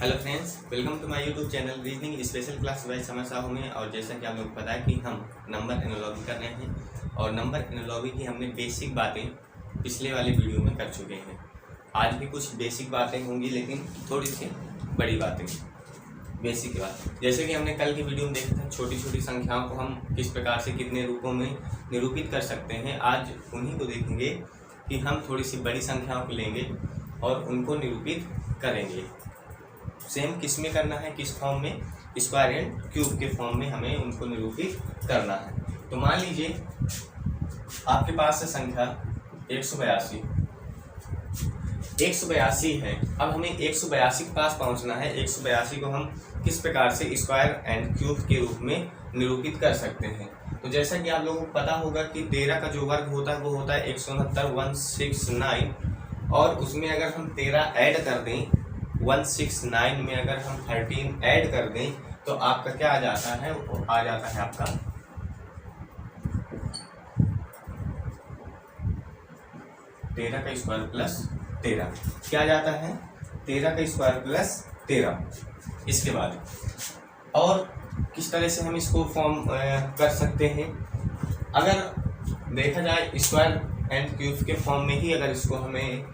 Hello friends, welcome to my YouTube channel reasoning special class by Samar Sahu में। और जैसा कि आप लोग को पता है कि हम नंबर एनालॉजी कर रहे हैं और नंबर एनालॉजी की हमने बेसिक बातें पिछले वाले वीडियो में कर चुके हैं। आज भी कुछ बेसिक बातें होंगी, लेकिन थोड़ी सी बड़ी बातें। बेसिक बात जैसे कि हमने कल की वीडियो में देखा था, छोटी छोटी संख्याओं को हम किस प्रकार से कितने रूपों में निरूपित कर सकते हैं। आज उन्हीं को देखेंगे कि हम थोड़ी सी बड़ी संख्याओं को लेंगे और उनको निरूपित करेंगे। सेम किस में करना है, किस फॉर्म में, स्क्वायर एंड क्यूब के फॉर्म में हमें उनको निरूपित करना है। तो मान लीजिए आपके पास है संख्या 182 है। अब हमें 182 के पास पहुंचना है। 182 को हम किस प्रकार से स्क्वायर एंड क्यूब के रूप में निरूपित कर सकते हैं। तो जैसा कि आप लोगों को पता होगा कि 13 का जो वर्ग होता है वो होता है 169 और उसमें अगर हम 13 ऐड कर दें, 169 में अगर हम 13 ऐड कर दें तो आपका क्या आ जाता है, वो आ जाता है आपका 13 का स्क्वायर प्लस 13। क्या आ जाता है, 13 का स्क्वायर प्लस 13। इसके बाद और किस तरह से हम इसको फॉर्म कर सकते हैं। अगर देखा जाए स्क्वायर एंड क्यूब के फॉर्म में ही अगर इसको हमें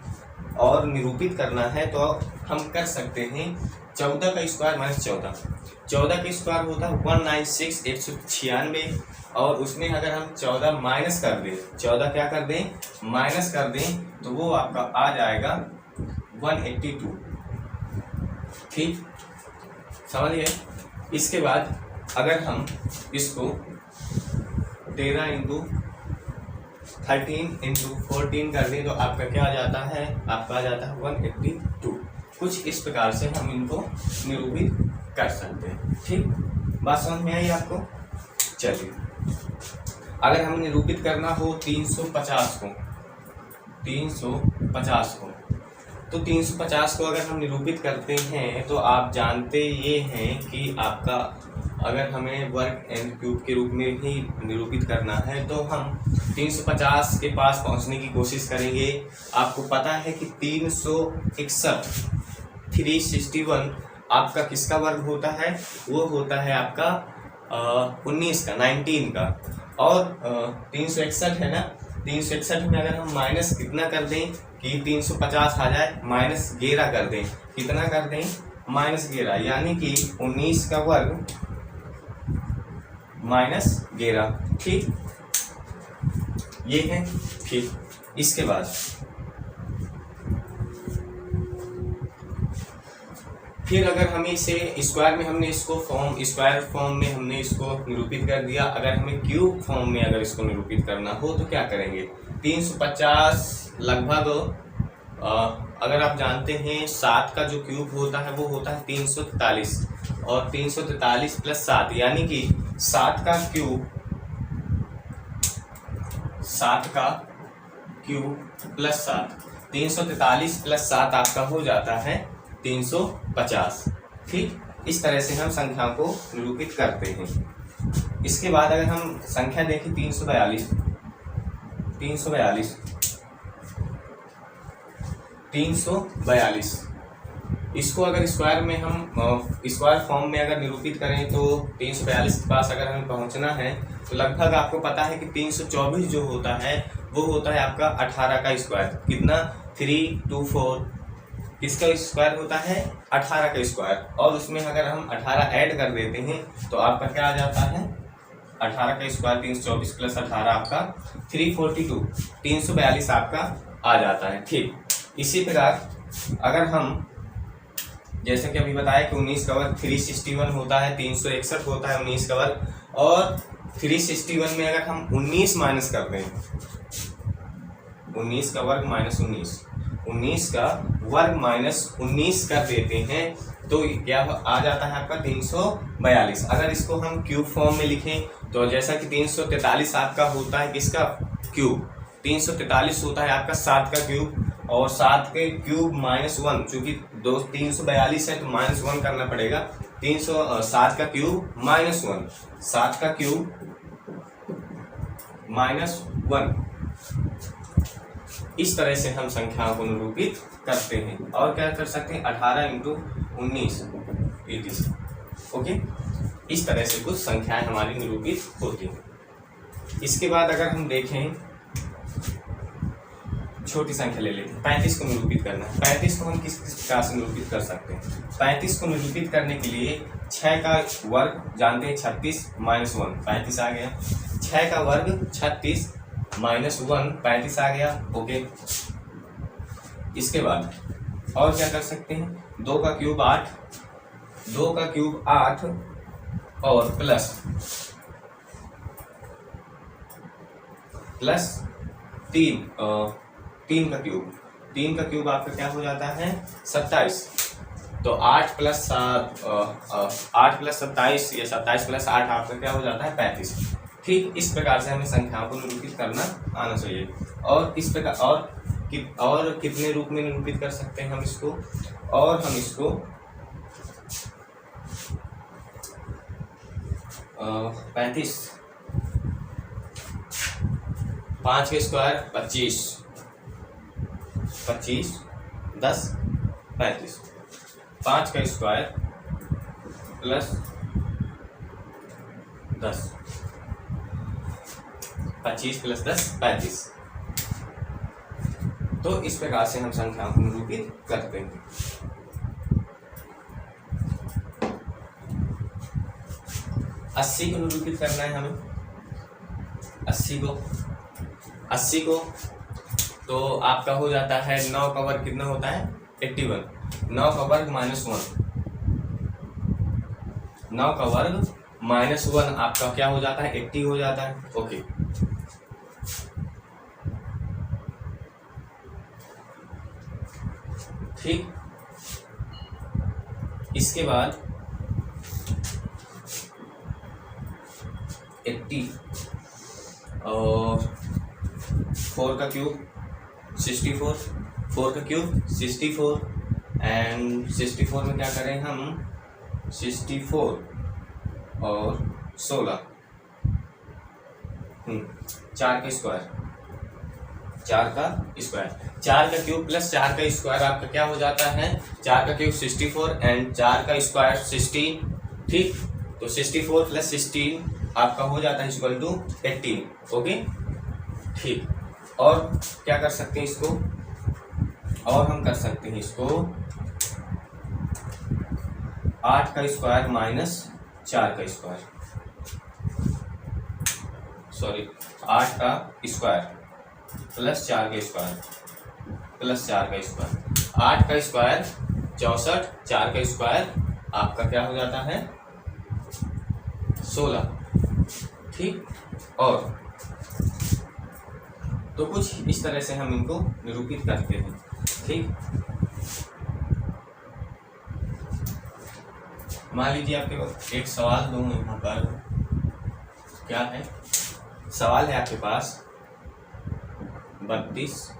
और निरूपित करना है तो हम कर सकते हैं 14 का स्क्वायर माइनस 14 का स्क्वायर होता है 196 196 और उसमें अगर हम 14 माइनस कर दें, 14 क्या कर दें, माइनस कर दें, तो वो आपका आ जाएगा 182। ठीक, समझिए। इसके बाद अगर हम इसको 13 इंटू 13 इंटू 14 कर दें तो आपका क्या आ जाता है, आपका आ जाता है 182। कुछ इस प्रकार से हम इनको निरूपित कर सकते हैं। ठीक, बात समझ में आई आपको। चलिए, अगर हमें निरूपित करना हो 350 को, तो 350 को अगर हम निरूपित करते हैं तो आप जानते ये हैं कि आपका अगर हमें वर्ग एंड क्यूब के रूप में ही निरूपित करना है तो हम 350 के पास पहुंचने की कोशिश करेंगे। आपको पता है कि 361 आपका किसका वर्ग होता है, वो होता है आपका 19 का, 19 का। और 361 है ना, 361 में अगर हम माइनस कितना कर दें कि 350 आ जाए, माइनस 11 कर दें। कितना कर दें, माइनस 11, यानी कि 19 का वर्ग माइनस 11। ठीक, ये है। ठीक, इसके बाद फिर अगर हमें इसे स्क्वायर में हमने इसको स्क्वायर फॉर्म में हमने इसको निरूपित कर दिया। अगर हमें क्यूब फॉर्म में अगर इसको निरूपित करना हो तो क्या करेंगे, 350 लगभग अगर आप जानते हैं 7 का जो क्यूब होता है वो होता है 343 और 343 प्लस 7 यानी कि 7 का क्यूब प्लस 7, 343 प्लस 7 आपका हो जाता है 350। ठीक, इस तरह से हम संख्या को निरूपित करते हैं। इसके बाद अगर हम संख्या देखें 342, इसको अगर स्क्वायर में हम स्क्वायर फॉर्म में अगर निरूपित करें तो 342 के पास अगर हमें पहुंचना है तो लगभग आपको पता है कि 324 जो होता है वो होता है आपका 18 का स्क्वायर। कितना, 324, इसका स्क्वायर होता है 18 का स्क्वायर। और उसमें अगर हम 18 ऐड कर देते हैं तो आपका क्या आ जाता है, 18 का स्क्वायर 324 प्लस 18 आपका 342, 342 आपका आ जाता है। ठीक, इसी प्रकार अगर हम जैसे कि अभी बताया कि 19 का वर्ग 361 होता है, 361 होता है 19 का वर्ग। और 361 में अगर हम 19 माइनस कर दें, 19 का वर्ग माइनस 19 का वर्ग माइनस 19 कर देते हैं तो क्या आ जाता है आपका 342। अगर इसको हम क्यूब फॉर्म में लिखें तो जैसा कि 343 आपका होता है किसका क्यूब, 343 होता है आपका 7 का क्यूब और 7 के क्यूब माइनस 1, चूंकि 342 है तो माइनस 1 करना पड़ेगा। 7 का क्यूब माइनस 1, 7 का क्यूब माइनस 1 इस तरह से हम संख्याओं को निरूपित करते हैं। और क्या कर सकते हैं, 18 इंटू 19 80। ओके, इस तरह से कुछ संख्याएं हमारी निरूपित होती हैं। इसके बाद अगर हम देखें, छोटी संख्या ले लेते हैं, 35 को निरूपित करना है। 35 को हम किस किस प्रकार से निरूपित कर सकते हैं? 35 को निरूपित करने के लिए 6 का वर्ग जानते हैं, 36 माइनस 1 35 आ गया। 6 का वर्ग 36 माइनस 1 35 आ गया। ओके, इसके बाद और क्या कर सकते हैं, 2 का क्यूब 8, 2 का क्यूब 8 और प्लस 3 का क्यूब, 3 का क्यूब आपका क्या हो जाता है, 27। तो 8 प्लस 27 या 27 प्लस 8 आपका क्या हो जाता है, 35। ठीक इस प्रकार से हमें संख्याओं को निरूपित करना आना चाहिए। और इस प्रकार और कितने रूप में निरूपित कर सकते हैं हम इसको, और हम इसको 35, 5 के स्क्वायर 25, 25 10 35, 5 का स्क्वायर प्लस 10, 25 प्लस 10 35। तो इस प्रकार से हम संख्याओं को निरूपित करते हैं। अस्सी को निरूपित करना है हमें, 80 को तो आपका हो जाता है 9 का वर्ग कितना होता है, 81। 9 का वर्ग माइनस 1, 9 का वर्ग माइनस 1 आपका क्या हो जाता है, 80 हो जाता है। ओके, ठीक। इसके बाद 80 और 4 का क्यूब 64, 4 का क्यूब 64 एंड 64 में क्या करें हम, 64 और 16, 4 का स्क्वायर, 4 का स्क्वायर, 4 का क्यूब प्लस 4 का स्क्वायर आपका क्या हो जाता है, 4 का क्यूब 64 एंड 4 का स्क्वायर 16। ठीक, तो 64 प्लस 16 आपका हो जाता है इक्वल टू 18। ओके, ठीक। और क्या कर सकते हैं इसको, और हम कर सकते हैं इसको 8 का स्क्वायर माइनस 4 का स्क्वायर, सॉरी 8 का स्क्वायर प्लस 4 का स्क्वायर प्लस 4 का स्क्वायर, 8 का स्क्वायर 64, 4 का स्क्वायर आपका क्या हो जाता है 16। ठीक, और तो कुछ इस तरह से हम इनको निरूपित करते हैं। ठीक, मान लीजिए आपके पास एक सवाल दूँ यहाँ पर, क्या है सवाल है आपके पास, 32,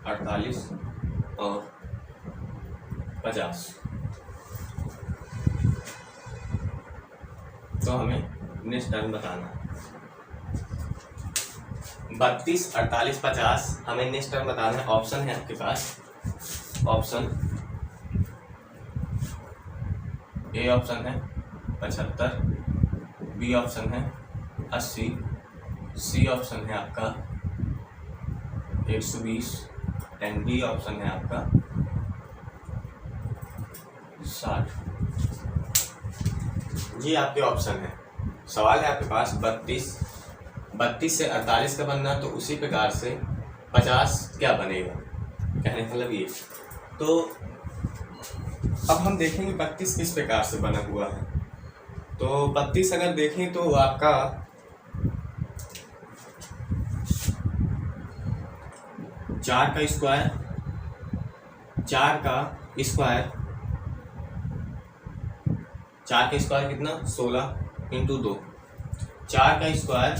48 और 50। तो हमें नेक्स्ट टर्म बताना है, 32, 48, 50 हमें नेक्स्ट टर्म बताना है। ऑप्शन है आपके पास, ऑप्शन ए ऑप्शन है 75, बी ऑप्शन है 80, सी ऑप्शन है आपका 120 एंड डी ऑप्शन है आपका 60। ये आपके ऑप्शन है। सवाल है आपके पास 32 से 48 का बनना, तो उसी प्रकार से 50 क्या बनेगा, कहने का मतलब ये। तो अब हम देखेंगे 32 किस प्रकार से बना हुआ है। तो 32 अगर देखें तो आपका 4 का स्क्वायर, 4 का स्क्वायर कितना 16 इंटू 2, 4 का स्क्वायर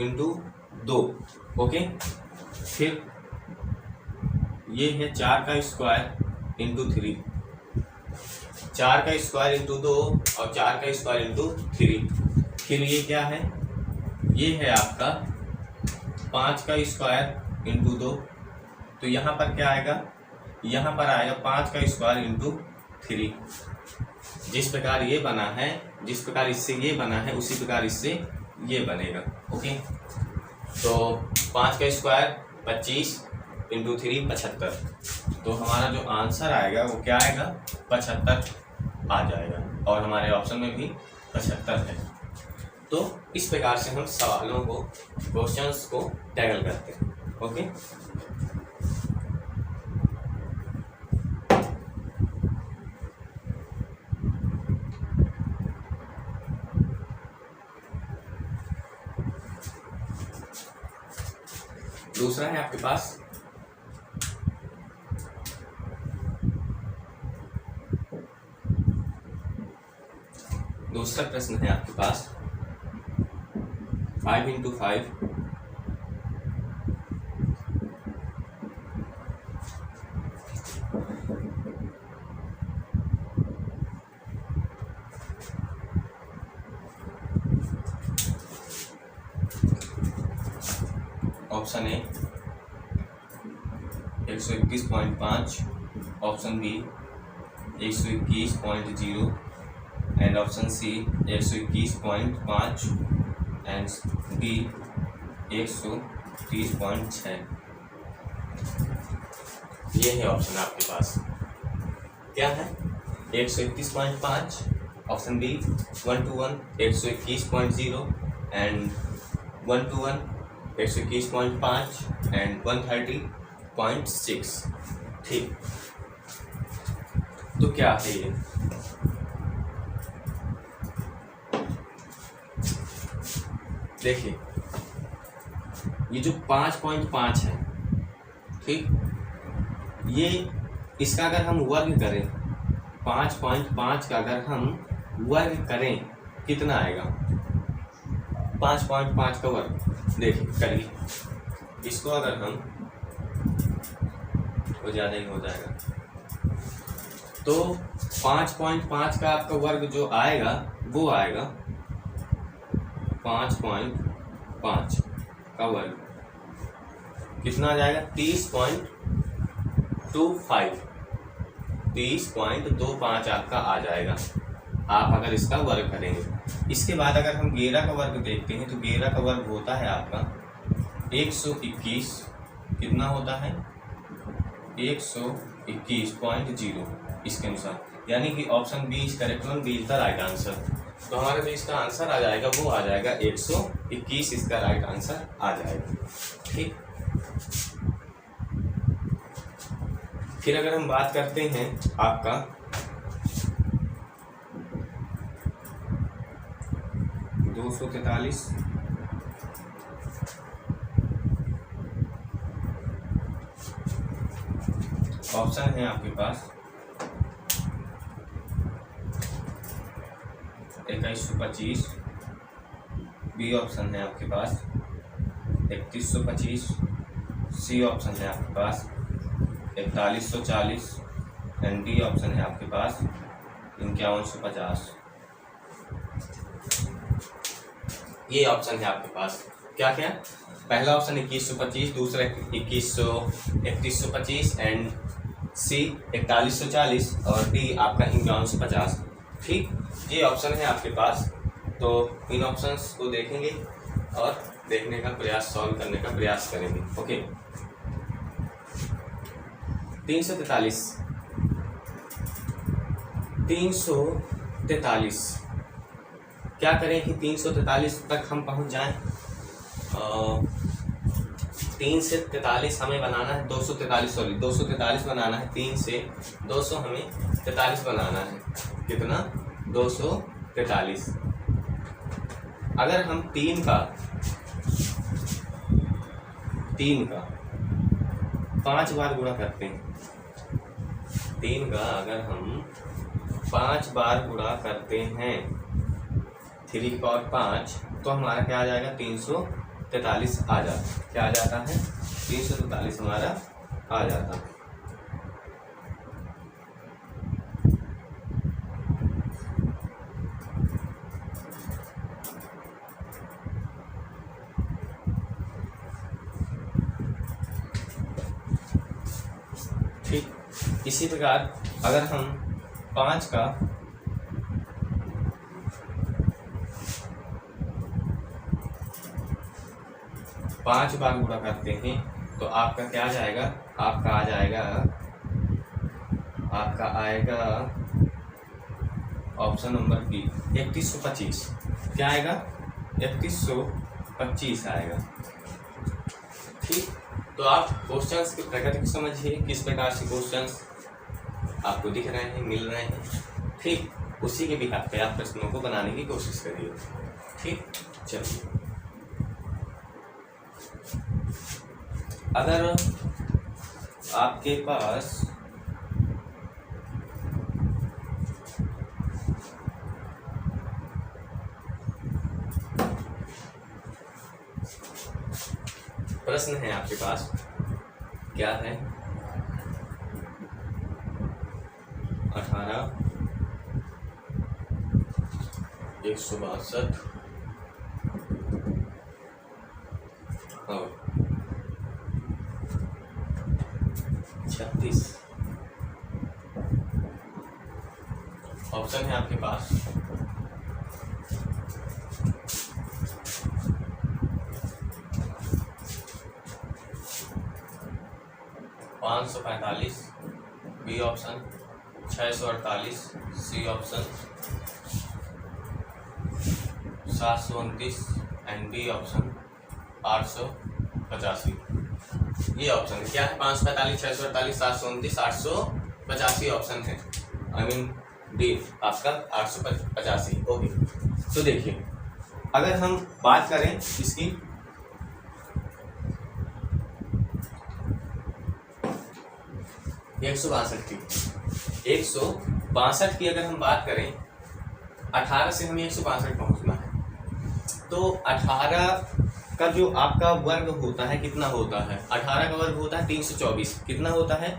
इंटू 2। ओके, फिर ये है 4 का स्क्वायर इंटू 3, 4 का स्क्वायर इंटू 2 और 4 का स्क्वायर इंटू 3। फिर ये क्या है, ये है आपका 5 का स्क्वायर इंटू 2, तो यहाँ पर क्या आएगा, यहाँ पर आएगा 5 का स्क्वायर इंटू 3। जिस प्रकार ये बना है, जिस प्रकार इससे ये बना है, उसी प्रकार इससे ये बनेगा। ओके, तो 5 का स्क्वायर 25 इंटू 3 75। तो हमारा जो आंसर आएगा वो क्या आएगा, 75 आ जाएगा, और हमारे ऑप्शन में भी 75 है। तो इस प्रकार से हम सवालों को, क्वेश्चंस को टैकल करते हैं। ओके, दूसरा है आपके पास, दूसरा प्रश्न है आपके पास 5 into 5 option A 121.5, option B 121.0 and option C 121.5 and D 130.6। ये है ऑप्शन आपके पास, क्या है 131.5, option B 1 to 1 121.0 and 1 to 1 121.5 and 130.6। ठीक, तो क्या है ये, देखिए ये जो 5.5 है, ठीक, ये इसका अगर हम वर्ग करें, 5.5 का अगर हम वर्ग करें कितना आएगा, 5.5 का वर्ग देखिए करिए, इसको अगर हम, वो ज़्यादा ही हो जाएगा, तो 5.5 का आपका वर्ग जो आएगा वो आएगा 5.5 का वर्ग कितना आ जाएगा, 30.25 आपका आ जाएगा, आप अगर इसका वर्ग करेंगे। इसके बाद अगर हम 11 का वर्ग देखते हैं तो 11 का वर्ग होता है आपका 121, कितना होता है 121.0 इसके अनुसार, यानी कि option B is correct one, B is the right answer. तो हमारा जो इसका आंसर आ जाएगा वो आ जाएगा 121, इसका राइट आंसर आ जाएगा। ठीक, फिर अगर हम बात करते हैं आपका (243) ऑप्शन है आपके पास 2125, बी ऑप्शन है आपके पास 3125, सी ऑप्शन है आपके पास 4140 एंड डी ऑप्शन है आपके पास 5150। ये ऑप्शन है आपके पास, क्या क्या, पहला ऑप्शन 2125, दूसरा 3125 एंड सी 4140 और डी आपका 5150। ठीक, ये ऑप्शन है आपके पास। तो इन ऑप्शंस को देखेंगे और देखने का प्रयास, सॉल्व करने का प्रयास करेंगे। ओके, 343 क्या करें कि 343 तक हम पहुंच जाएं। 3 से 43 हमें बनाना है, 243 बनाना है, 3 से 200 हमें 43 बनाना है, कितना 243। अगर हम 3 का 5 बार गुणा करते हैं, 3 का अगर हम 5 बार गुणा करते हैं 3 की पावर 5, तो हमारा क्या आ जाएगा 343 आ जाता है। क्या आ जाता है 343 हमारा आ जाता है। इसी प्रकार अगर हम 5 का 5 बार गुणा करते हैं तो आपका क्या आ जाएगा, आपका आएगा ऑप्शन नंबर बी 3125। क्या आएगा, 3125 आएगा। ठीक, तो आप क्वेश्चंस की प्रकृति को समझिए, किस प्रकार से क्वेश्चंस आपको दिख रहे हैं, मिल रहे हैं। ठीक, उसी के बिहार पे आप प्रश्नों को बनाने की कोशिश करिए। ठीक, चलिए अगर आपके पास प्रश्न है, आपके पास क्या है, 18 162 और 36 ऑप्शन है आपके पास। $545 B option, 648 C option, 729 and D option, 885 ये ऑप्शन क्या है। 545 648 729 885 ऑप्शन है, आई मीन डी आपका 885। ओके, तो देखिए अगर हम बात करें इसकी 162 की अगर हम बात करें, 18 से हमें 162 पहुंचना है, तो 18 का जो आपका वर्ग होता है कितना होता है, 18 का वर्ग होता है 324। कितना होता है,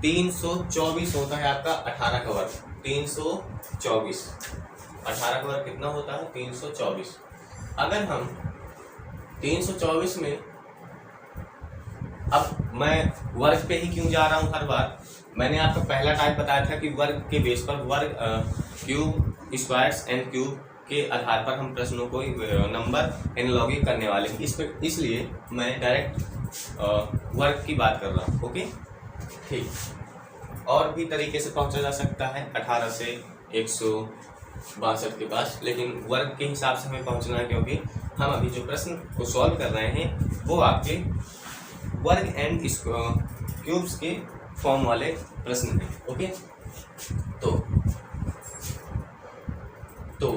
324 होता है आपका 18 का वर्ग, 324। 18 का वर्ग कितना होता है, 324। अगर हम 324 में, अब मैं वर्ग पे ही क्यों जा रहा हूँ हर बार, मैंने आपको पहला टाइप बताया था कि वर्ग के बेस पर, वर्ग क्यूब, स्क्वायर्स एंड क्यूब के आधार पर हम प्रश्नों को नंबर एनालॉगी करने वाले हैं। इसलिए मैं डायरेक्ट वर्ग की बात कर रहा हूँ। ओके, ठीक, और भी तरीके से पहुंचा जा सकता है 18 से 162 के पास, लेकिन वर्ग के हिसाब से हमें पहुंचना है, क्योंकि हम अभी जो प्रश्न को सॉल्व कर रहे हैं वो आपके वर्ग एंड क्यूब्स के फॉर्म वाले प्रश्न हैं। ओके, तो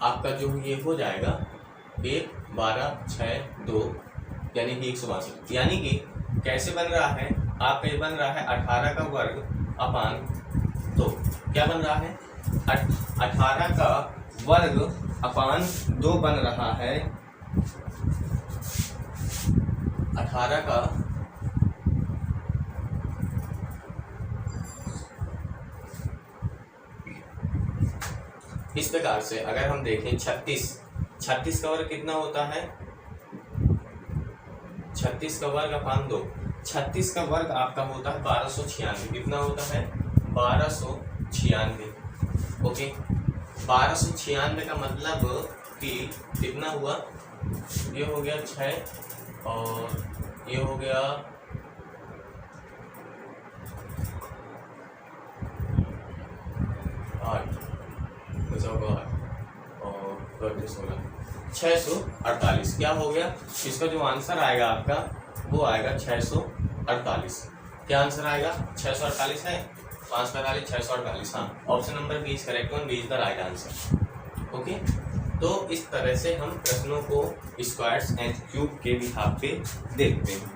आपका जो ये हो जाएगा 1 12 6 2 यानी कि 162। यानी कि कैसे बन रहा है आपका, ये बन रहा है 18 का वर्ग अपान, तो क्या बन रहा है, 18 का वर्ग अपान 2 बन रहा है। 18 का इस प्रकार से अगर हम देखें 36 का वर्ग कितना होता है, 36 का वर्ग अपान 2, 36 का वर्ग आपका होता है 1296। कितना होता है, 1296। ओके, 1296 का मतलब कि कितना हुआ, ये हो गया 6 और ये हो गया 8 और 648। क्या हो गया, इसका जो आंसर आएगा आपका वो आएगा 648। क्या आंसर आएगा, 648 है, 545 648। हाँ, option number B is correct one, B is the right answer. Okay, तो इस तरह से हम प्रश्नों को स्क्वायर्स एंड क्यूब के बिहाफ पे देखते हैं।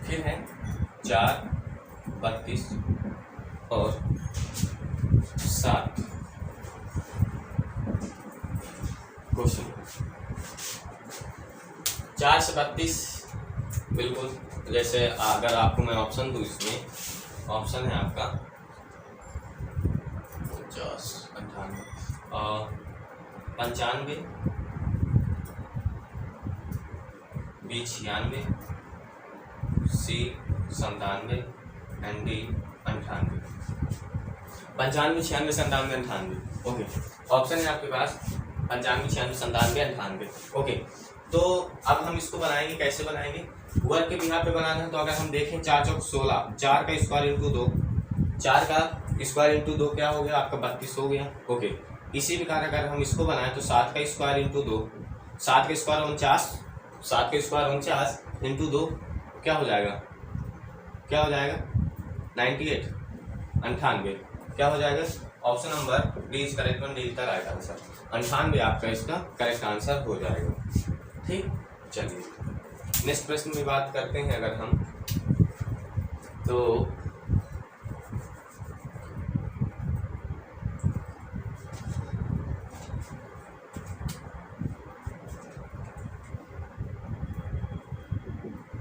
फिर है 4 32 और 7 क्वेश्चन। 4 से 32 बिल्कुल, जैसे अगर आपको मैं ऑप्शन दूं, इसमें ऑप्शन है आपका 50 98 95 B 96, C 97 and D 98। 95, 96, 97, 98। Okay, option है आपके पास 95, 96, 97, 98। ओके, तो अब हम इसको बनाएंगे, कैसे बनाएंगे? वर्ग के बिहार पे बनाना है। तो अगर हम देखें 4 चौक 16, 4 का स्क्वायर इंटू 2, 4 का स्क्वायर इंटू 2 क्या हो गया आपका? 32 हो गया। ओके, इसी प्रकार अगर हम इसको बनाएं तो 7 का स्क्वायर इंटू 2, 7 का स्क्वायर 49, 7 का स्क्वायर 49 इंटू 2 क्या हो जाएगा? क्या हो जाएगा? 98, 98 क्या हो जाएगा? Option number D is correct one, D is the right answer. 98 आपका इसका करेक्ट आंसर हो जाएगा। ठीक, चलिए नेक्स्ट प्रश्न में बात करते हैं अगर हम, तो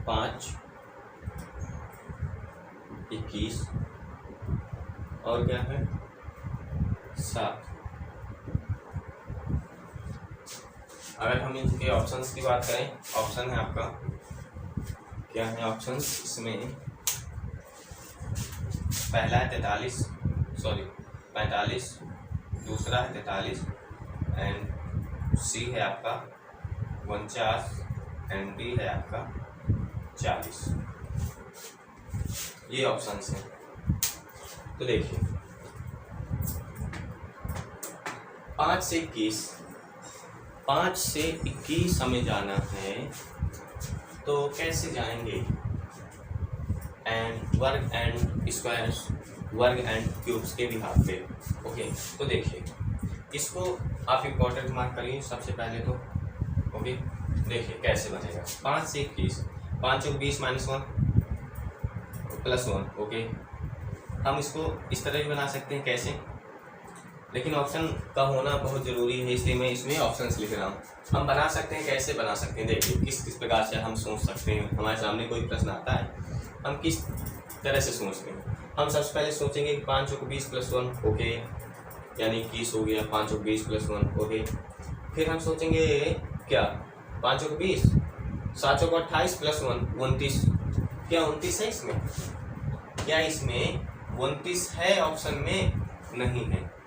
पाँच 21 और क्या है 7। अगर हम इनके ऑप्शंस की बात करें, ऑप्शन है आपका क्या है? ऑप्शंस इसमें पहला है 45, दूसरा है 43 एंड सी है आपका 49 एंड डी है आपका 40। ये ऑप्शंस हैं। तो देखिए 5 से 21 हमें जाना है, तो कैसे जाएंगे? एंड वर्ग एंड स्क्वायर्स, वर्ग एंड क्यूब्स के बिहार पे। ओके, तो देखिए इसको आप इम्पोर्टेंट मार्क करिए सबसे पहले तो। ओके, देखिए कैसे बनेगा। 5 से 21, 5 और 20 -1 +1। ओके, हम इसको इस तरह भी बना सकते हैं, कैसे? लेकिन ऑप्शन का होना बहुत ज़रूरी है, इसलिए मैं इसमें ऑप्शंस लिख रहा हूँ। हम बना सकते हैं, कैसे बना सकते हैं? देखिए किस किस प्रकार से हम सोच सकते हैं। हमारे सामने कोई प्रश्न आता है, हम किस तरह से सोचते हैं? हम सबसे पहले सोचेंगे कि 5 और 20 +1। ओके, यानी 21 हो गया। 5 और 20 +1। ओके, फिर हम सोचेंगे क्या? 5 और 20, 7 और 28 +1 29। क्या 29 है इसमें? क्या इसमें 29 है? ऑप्शन में नहीं है।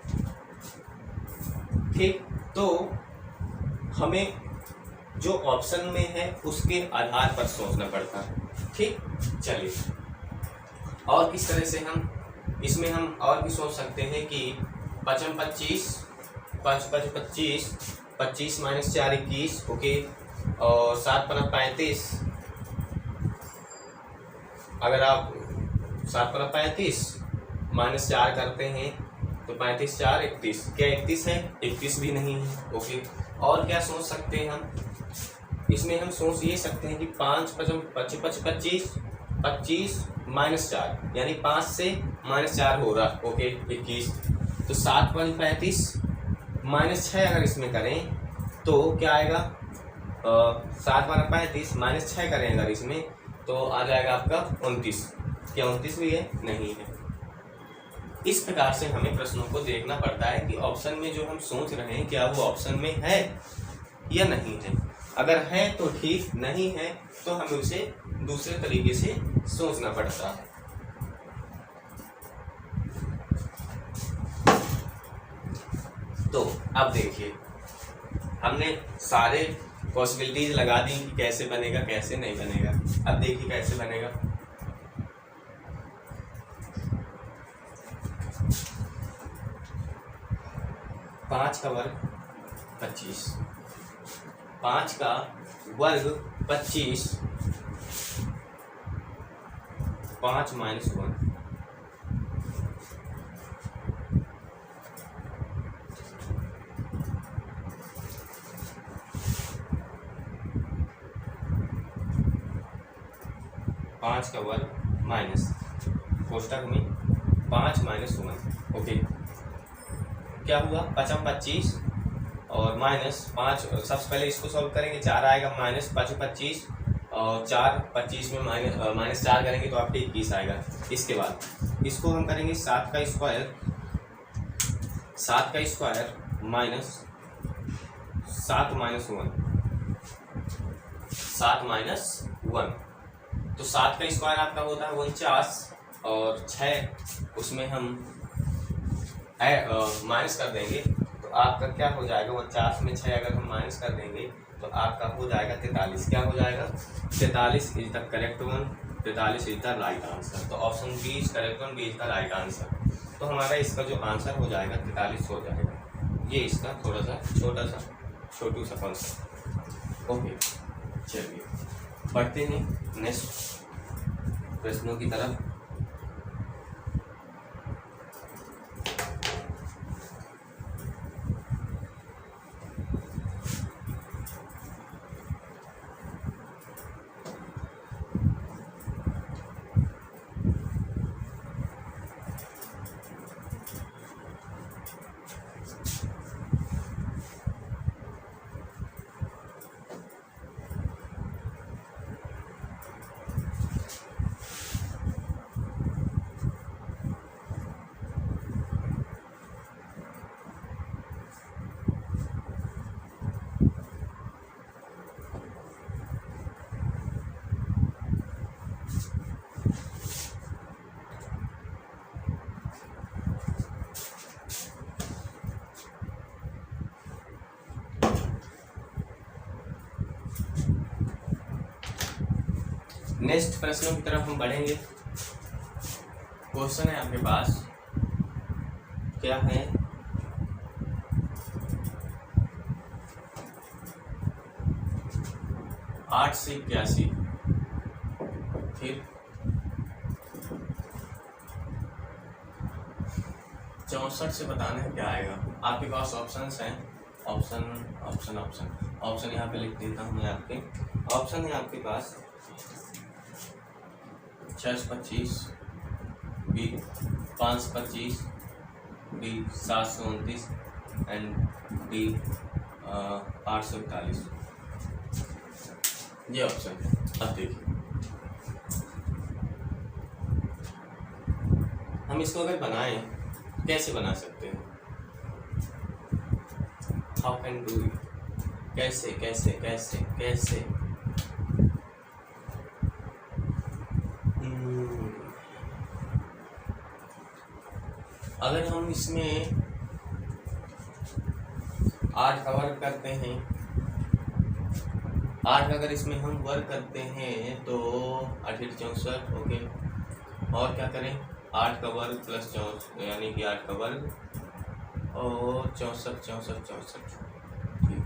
ठीक, तो हमें जो ऑप्शन में है उसके आधार पर सोचना पड़ता है। ठीक, चलिए और किस तरह से हम इसमें हम और भी सोच सकते हैं कि 5 25, 5 5 25, 25 - 4 21। ओके, और 7 × 35। अगर आप 7 × 35 -4 करते हैं तो 35 4 31। क्या 31 है? 31 भी नहीं है। ओके, और क्या सोच सकते हैं हम? इसमें हम सोच ये सकते हैं कि 5 5 25 25 -4, यानी 5 से -4 हो रहा। ओके, 21। तो 7 5 35 -6 अगर इसमें करें तो क्या आएगा? 7 × 35 -6 करें अगर इसमें तो आ जाएगा आपका 29। क्या 29 भी है? नहीं है। इस प्रकार से हमें प्रश्नों को देखना पड़ता है कि ऑप्शन में जो हम सोच रहे हैं क्या वो ऑप्शन में है या नहीं है। अगर है तो ठीक, नहीं है तो हमें उसे दूसरे तरीके से सोचना पड़ता है। तो अब देखिए हमने सारे पॉसिबिलिटीज लगा दी कि कैसे बनेगा, कैसे नहीं बनेगा। अब देखिए कैसे बनेगा। 5 का वर्ग 25, 5 का वर्ग 25, 5 - 1। 5 का वर्ग माइनस कोष्टक में 5 - 1। ओके, क्या हुआ? 5 × 25 और -5। सबसे पहले इसको सॉल्व करेंगे, 4 आएगा -5 × 25 और 4 25 में -4 करेंगे तो आपके 21 आएगा। इसके बाद इसको हम करेंगे 7 का स्क्वायर -7 -1, 7 माइनस 1, तो 7 का स्क्वायर आपका होता है 49 और 6 उसमें हम माइनस कर देंगे तो आपका क्या हो जाएगा, 49 में 6 अगर हम माइनस कर देंगे तो आपका हो जाएगा 43। क्या हो जाएगा, 43 is the correct one, 43 is the right answer. तो option B is correct one, B is the right answer. तो हमारा इसका जो आंसर हो जाएगा 43 हो जाएगा। ये इसका थोड़ा सा छोटू सा कॉन्सेप्ट। ओके, चलिए पढ़ते हैं नेक्स्ट प्रश्नों की तरफ। नेक्स्ट प्रश्नों की तरफ हम बढ़ेंगे। क्वेश्चन है आपके पास, क्या है, 8 से 81, फिर 64 से बताना है क्या आएगा। आपके पास ऑप्शंस हैं, ऑप्शन यहाँ पे लिख देता हूँ मैं आपके। ऑप्शन है आपके पास 625, बी 525, बी 729 एंड डी 841। ये ऑप्शन है। अब देखिए हम इसको अगर बनाएं कैसे बना सकते हैं, हाउ कैन डू इट, कैसे कैसे कैसे कैसे। अगर हम इसमें 8 का वर्क करते हैं, 8 अगर इसमें हम वर्क करते हैं तो 8 64, ओके। और क्या करें, 8 का वर्ग प्लस 64 यानी कि 8 का वर्ग और 64 ठीक,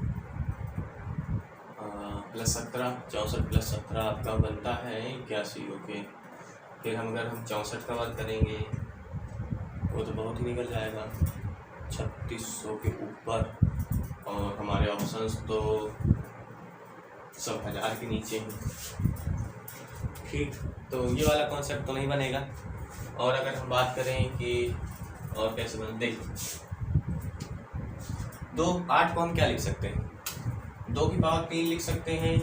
प्लस 17, 64 प्लस 17 आपका बनता है 81, ओके। फिर अगर हम 64 का वर्ग करेंगे वो तो बहुत ही निकल जाएगा 3600 के ऊपर, और हमारे ऑप्शंस तो सब 1000 के नीचे हैं, ठीक। तो ये वाला कॉन्सेप्ट तो नहीं बनेगा। और अगर हम बात करें कि और कैसे बन, देखिए 8 को हम क्या लिख सकते हैं, 2 की पावर 3 लिख सकते हैं।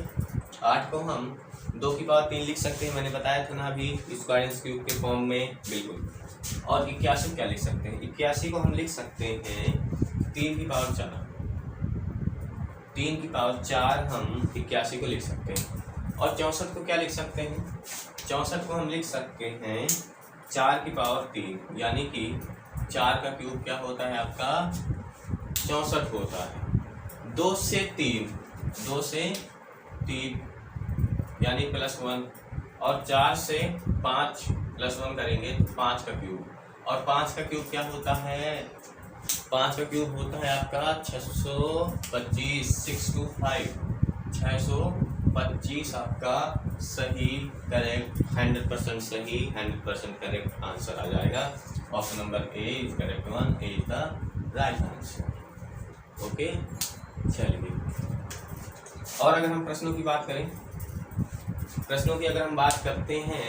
8 को हम 2 की पावर 3 लिख सकते हैं, मैंने बताया था ना अभी, स्क्वायर क्यूब के फॉर्म में, बिल्कुल। और 81 क्या लिख सकते हैं, 81 को हम लिख सकते हैं 3 की पावर 4, 3 की पावर 4 हम 81 को लिख सकते हैं। और 64 को क्या लिख सकते हैं, 64 को हम लिख सकते हैं 4 की पावर 3, यानी कि 4 का क्यूब क्या होता है आपका 64 होता है। 2 से 3 यानी +1, और 4 से 5 +1 करेंगे तो 5 का क्यूब, और 5 का क्यूब क्या होता है, 5 का क्यूब होता है आपका 625, 625, 625 आपका सही करेक्ट 100% सही 100% करेक्ट आंसर आ जाएगा। Option number A is correct one, A is the right answer, okay. चलिए, और अगर हम प्रश्नों की बात करें, प्रश्नों की अगर हम बात करते हैं,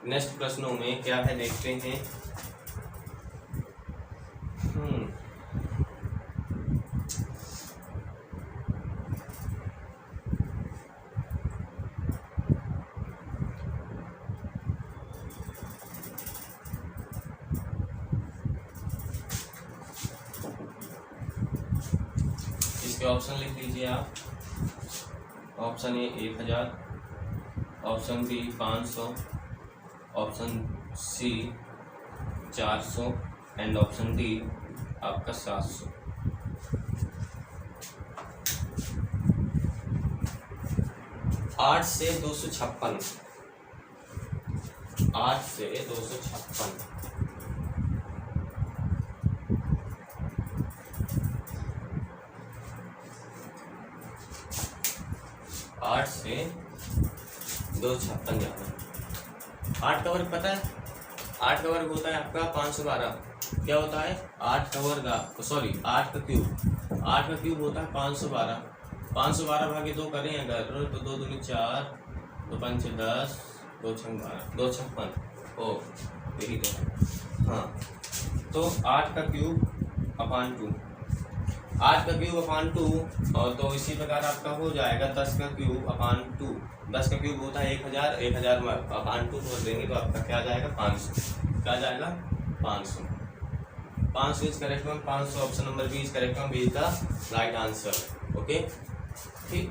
नेक्स्ट प्रश्नों में क्या है देखते हैं। इसके ऑप्शन लिख लीजिए आप। Option A 1000, option B 500, option C 400 and option D आपका 700। आठ से 256, 8 से 256, 8 से 256 जाना। 8 का वर्ग पता है? 8 का वर्ग होता है आपका 512। क्या होता है? 8 का वर्ग, सॉरी 8 का क्यूब। 8 का क्यूब होता है 512। 512 भागे 2 करें अगर तो 2 दूनी 4, 2 पंच 10, 2 छंग 12, 256। ओ यही तो है। हाँ, तो 8 का क्यूब अपान 2, 8 का क्यूब अपान 2, और तो इसी प्रकार आपका हो जाएगा 10 का क्यूब अपान 2। 10 का क्यूब होता है 1000, 1000 में अपान 2 तो देंगे तो आपका क्या जाएगा? 500। क्या जाएगा? 500। 500 is correct one. 500 option number B is correct one. B is the right answer. Okay, ठीक।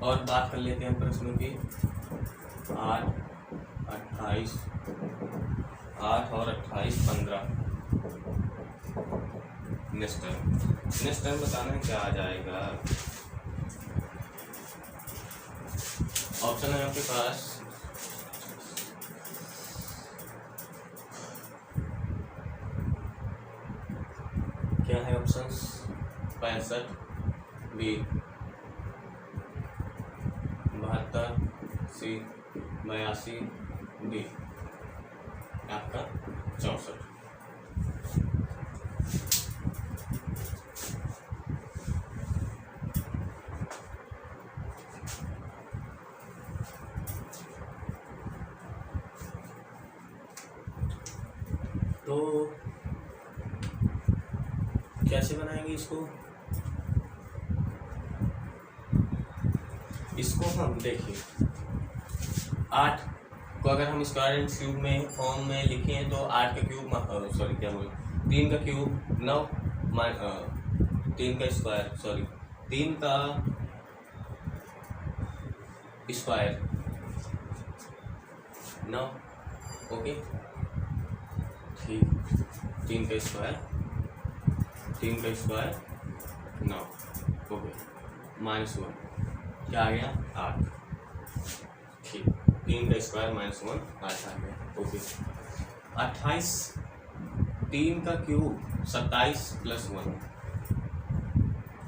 और बात कर लेते हैं प्रश्नों की। 8, 28, 8 और 28 15। नेक्स्ट टाइम बताना है क्या आ जाएगा। ऑप्शन है आपके पास क्या है? ऑप्शंस 65, बी 72, सी 82, डी आपका 64। तो कैसे बनाएंगे इसको? इसको हम देखिए 8 को अगर हम स्क्वायर एंड क्यूब में फॉर्म में लिखें तो 8 का क्यूब, सॉरी क्या बोले, 3 का क्यूब 9, 3 का स्क्वायर, सॉरी 3 का स्क्वायर 9। ओके, ठीक। 3 का स्क्वायर 9। ओके, -1 क्या आ गया? 8। ठीक, 3 का स्क्वायर -1 8 आ गया। ओके, 28, 3 का क्यूब 27 + 1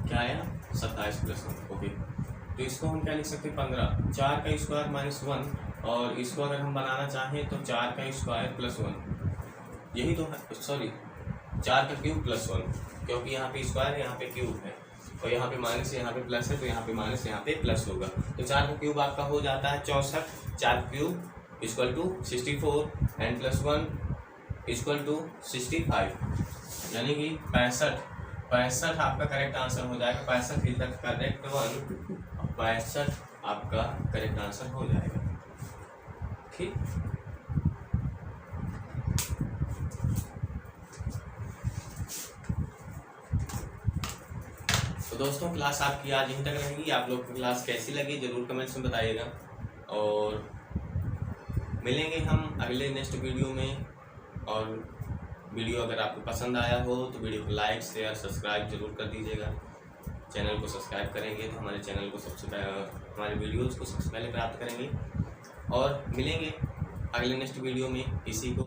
क्या आया? 27 + 1। ओके, तो इसको हम क्या लिख सकते हैं? 15। 4 का स्क्वायर -1, और इसको अगर हम बनाना चाहें तो 4 का स्क्वायर + 1, यही तो है। सॉरी 4 का क्यूब + 1, क्योंकि यहाँ पे स्क्वायर है, यहाँ पे क्यूब है, और यहाँ पे माइनस है, यहाँ पे प्लस है, तो यहाँ पे माइनस, यहाँ पे प्लस होगा। तो 4 का क्यूब आपका हो जाता है 64। 4 क्यूब = 64 एंड +1 = 65, यानी कि 65 आपका करेक्ट आंसर हो जाएगा। 65 इज द करेक्ट वन। 65 आपका करेक्ट आंसर हो जाएगा। ठीक, तो दोस्तों क्लास आपकी आज यहीं तक रहेगी। आप लोग को क्लास कैसी लगी जरूर कमेंट्स में बताइएगा, और मिलेंगे हम अगले नेक्स्ट वीडियो में। और वीडियो अगर आपको पसंद आया हो तो वीडियो को लाइक शेयर सब्सक्राइब जरूर कर दीजिएगा। चैनल को सब्सक्राइब करेंगे तो हमारे चैनल को हमारे वीडियोज़ को सबसे पहले प्राप्त करेंगे। और मिलेंगे अगले नेक्स्ट वीडियो में इसी को